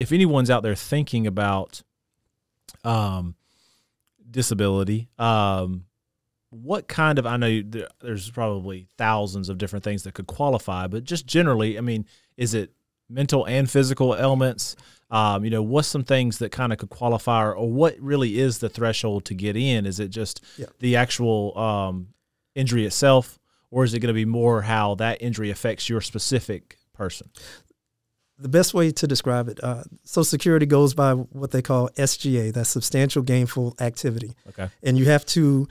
if anyone's out there thinking about disability, what kind of, I know there's probably thousands of different things that could qualify, but just generally, I mean, is it mental and physical elements? What's some things that kind of could qualify, or what really is the threshold to get in? Is it just the actual injury itself, or is it going to be more how that injury affects your specific person? The best way to describe it, Social Security goes by what they call SGA, that's substantial gainful activity. Okay. And you have to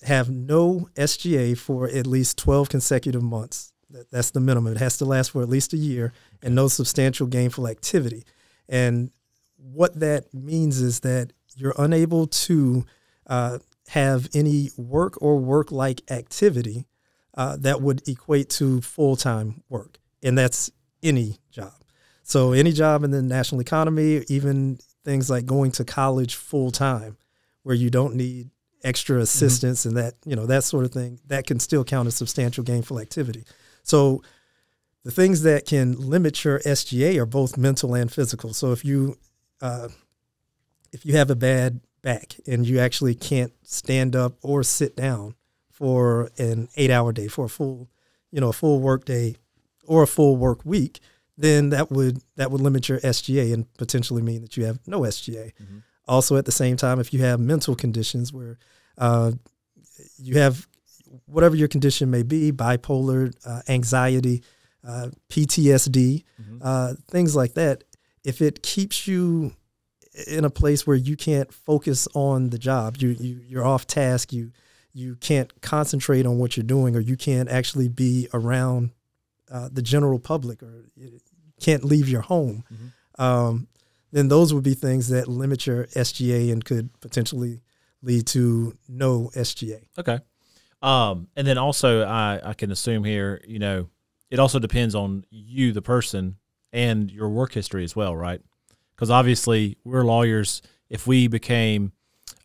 have no SGA for at least 12 consecutive months. That's the minimum. It has to last for at least a year, and no substantial gainful activity. And what that means is that you're unable to have any work or work-like activity that would equate to full-time work, and that's any job. So any job in the national economy, even things like going to college full-time, where you don't need extra assistance and that sort of thing, that can still count as substantial gainful activity. So the things that can limit your SGA are both mental and physical. So if you have a bad back and you actually can't stand up or sit down for an 8-hour day, for a full work day or a full work week, then that would limit your SGA and potentially mean that you have no SGA. Mm-hmm. Also, at the same time, if you have mental conditions where you have whatever your condition may be, bipolar, anxiety, PTSD, things like that, if it keeps you in a place where you can't focus on the job, you're off task, you can't concentrate on what you're doing, or you can't actually be around the general public, or you can't leave your home, then those would be things that limit your SGA and could potentially lead to no SGA. Okay. And then also I can assume here, it also depends on you, the person, and your work history as well, right? Because obviously we're lawyers. If we became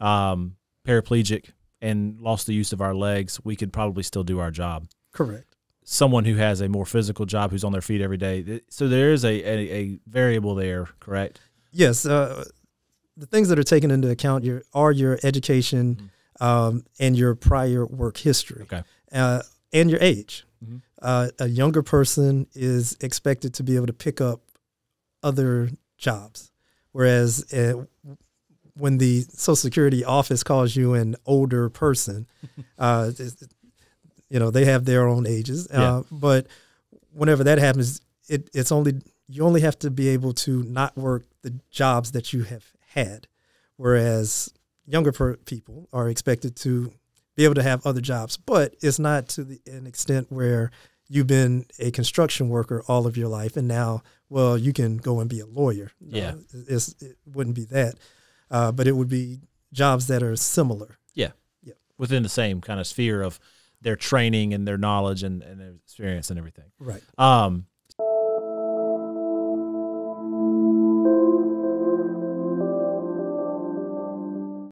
paraplegic and lost the use of our legs, we could probably still do our job. Correct. Someone who has a more physical job, who's on their feet every day. So there is a variable there, correct? Yes. The things that are taken into account are your education and your prior work history, and your age. A younger person is expected to be able to pick up other jobs, whereas when the Social Security office calls you an older person, they have their own ages. But whenever that happens, you only have to be able to not work the jobs that you have had, whereas younger people are expected to be able to have other jobs. But it's not to an extent where you've been a construction worker all of your life and now, well, you can go and be a lawyer. Yeah. It wouldn't be that. But it would be jobs that are similar. Yeah. Within the same kind of sphere of their training and their knowledge and their experience and everything. Right.